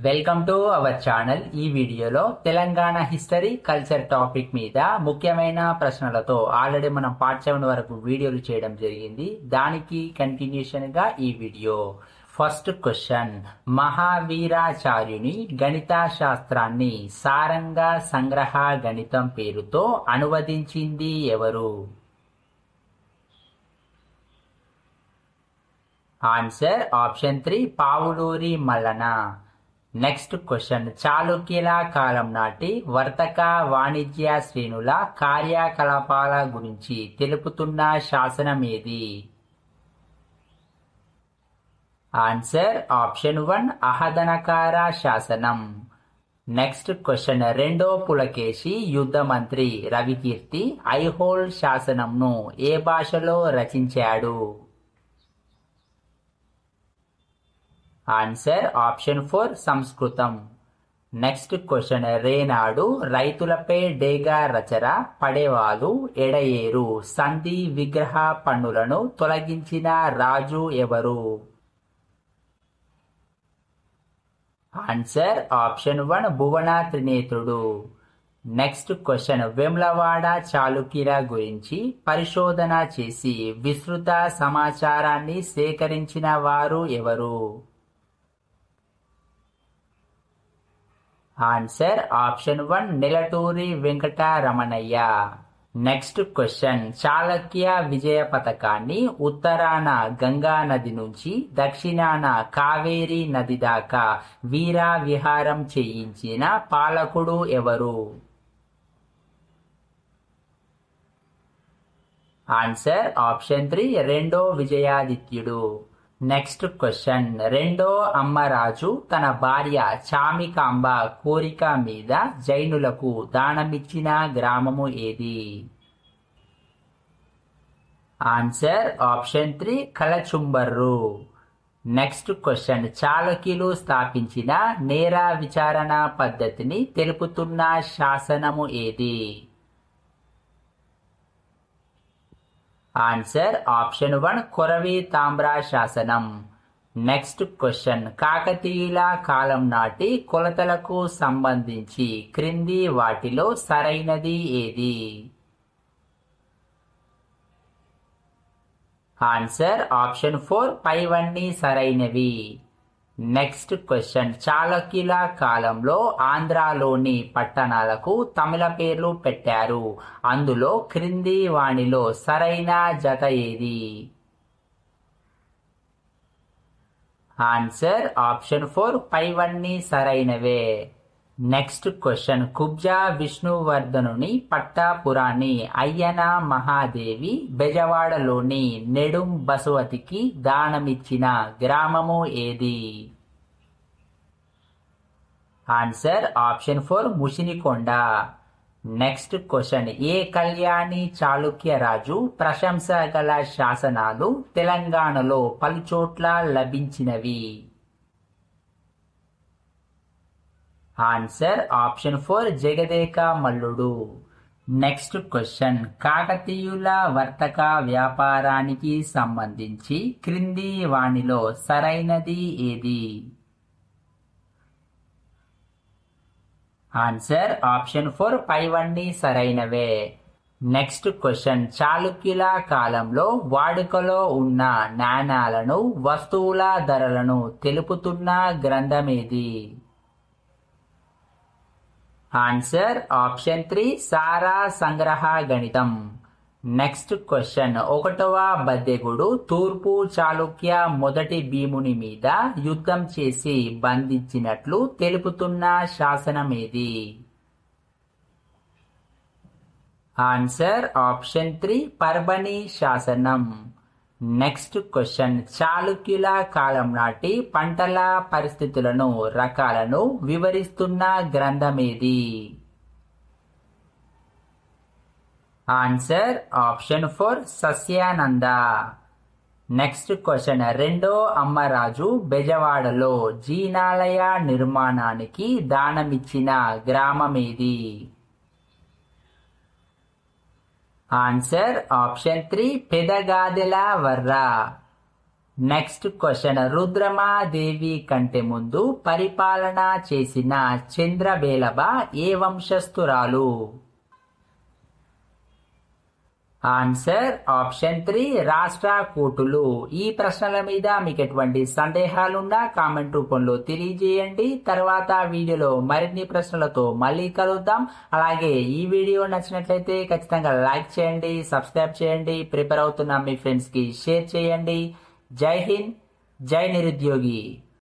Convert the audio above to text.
Welcome to our channel. ఈ వీడియోలో Telangana history culture topic మీద ముఖ్యమైన ప్రశ్నలతో ఆల్రెడీ మనం పార్ట్ 7 వరకు వీడియోలు చేయడం జరిగింది. దానికి కంటిన్యూషన్ గా ఈ వీడియో. ఫస్ట్ క్వశ్చన్, మహావీరాచార్యుని గణిత శాస్త్రాన్ని సారంగ సంగ్రహ గణితం పేరుతో అనువదించింది ఎవరు? Answer option 3 Pavuluri Mallana. Next question, చాళుక్యుల కాలం నాటి వర్తక వాణిజ్య శ్రేణుల కార్యకలాపాల గురించి తెలుపుతున్న శాసనం ఏది? ఆన్సర్ ఆప్షన్ 1 అహదనకార శాసనం. నెక్స్ట్ క్వశ్చన్, రెండో పులకేశి యుద్ధ మంత్రి రవికీర్తి ఐహోల్ శాసనంను ఏ భాషలో రచించాడు? ఆన్సర్ ఆప్షన్ 4 సంస్కృతం. నెక్స్ట్ క్వశ్చన్, రేనాడు రైతులపై డేగా రచర పడేవాలు ఎడయేరు సంధి విగ్రహ పన్నులను తొలగించిన రాజు ఎవరు? ఆన్సర్ ఆప్షన్ 1 భువన త్రినేత్రుడు. నెక్స్ట్ క్వశ్చన్, వేములవాడ చాళుక్యుల గురించి పరిశోధన చేసి విస్తృత సమాచారాన్ని సేకరించిన వారు ఎవరు? Answer option 1 Nelaturi Venkataramanaiah. Next question, Chalukya విజయ పథకాన్ని ఉత్తరాన గంగా నది నుంచి దక్షిణాన కావేరీ నది దాకా వీర విహారం చేయించిన పాలకుడు ఎవరు? ఆన్సర్ ఆప్షన్ 3 రెండో విజయాదిత్యుడు. నెక్స్ట్ క్వశ్చన్, రెండో అమ్మరాజు తన భార్య చామికాంబ కోరిక మీద జైనులకు దానమిచ్చిన గ్రామము ఏది? Answer option 3 కలచుంబర్రు. నెక్స్ట్ క్వశ్చన్, చాళుక్యులు స్థాపించిన నేర విచారణ పద్ధతిని తెలుపుతున్న శాసనము ఏది? ఆన్సర్ ఆప్షన్ 1 కొరవి తామ్ర శాసనం. నెక్స్ట్ క్వశ్చన్, కాకతీయుల కాలం నాటి కొలతలకు సంబంధించి క్రింది వాటిలో సరైనది ఏది? ఆన్సర్ ఆప్షన్ 4 పైవన్నీ సరైనవి. నెక్స్ట్ క్వశ్చన్, చాళుక్యుల కాలంలో ఆంధ్రాలోని పట్టణాలకు తమిళ పేర్లు పెట్టారు. అందులో క్రింది వాణిలో సరైన జత ఏది? ఆన్సర్ ఆప్షన్ 4 పైవన్నీ సరైనవే. నెక్స్ట్ క్వశ్చన్, కుబ్జా విష్ణువర్ధనుని పట్టాపురాణి అయ్యన మహాదేవి బెజవాడలోని నెడుం బసవతికి దానమిచ్చిన గ్రామము ఏది? Answer option 4 ముషినికొండ. నెక్స్ట్ క్వశ్చన్, ఏ కళ్యాణి చాళుక్య రాజు ప్రశంస గల శాసనాలు తెలంగాణలో పలుచోట్ల లభించినవి? ఆన్సర్ ఆప్షన్ 4 జగదేక మల్లుడు. నెక్స్ట్ క్వశ్చన్, కాకతీయుల వర్తక వ్యాపారానికి సంబంధించి క్రింది వాణిలో సరైనది ఏది? ఆన్సర్ ఆప్షన్ 4 పైవన్నీ సరైనవే. నెక్స్ట్ క్వశ్చన్, చాళుక్యుల కాలంలో వాడుకలో ఉన్న నాణాలను వస్తువుల ధరలను తెలుపుతున్న గ్రంథమేది? ఆన్సర్ ఆప్షన్ 3 సారా సంగ్రహ గణితం. నెక్స్ట్ క్వశ్చన్, 1వ బద్దెగుడు తూర్పు చాళుక్య మొదటి భీముని మీద యుద్ధం చేసి బంధించినట్లు తెలుపుతున్న శాసనం ఏది? ఆన్సర్ ఆప్షన్ 3 పర్బని శాసనం. నెక్స్ట్ క్వశ్చన్, చాళుక్యుల కాలం నాటి పంటల పరిస్థితులను రకాలను వివరిస్తున్న గ్రంథమేది? Answer option 4 Sasyananda. Next question, రెండో అమ్మరాజు బెజవాడలో జీనాలయ నిర్మాణానికి దానమిచ్చిన గ్రామమేది? Answer option 3 Pedagadela Varra. Next question, Rudramadevi కంటే ముందు పరిపాలన చేసిన చంద్రబేలబ ఏ వంశస్థురాలు? Answer option 3 రాష్ట్రకూటులు. ఈ ప్రశ్నల మీద మీకు ఎటువంటి సందేహాలున్నా కామెంట్ రూపంలో తెలియజేయండి. తర్వాత వీడియోలో మరిన్ని ప్రశ్నలతో మళ్ళీ కలుద్దాం. అలాగే ఈ వీడియో నచ్చినట్లయితే ఖచ్చితంగా లైక్ చేయండి, సబ్స్క్రైబ్ చేయండి, ప్రిపేర్ అవుతున్న మీ ఫ్రెండ్స్ కి షేర్ చేయండి. జై హింద్, జై నిరుద్యోగి.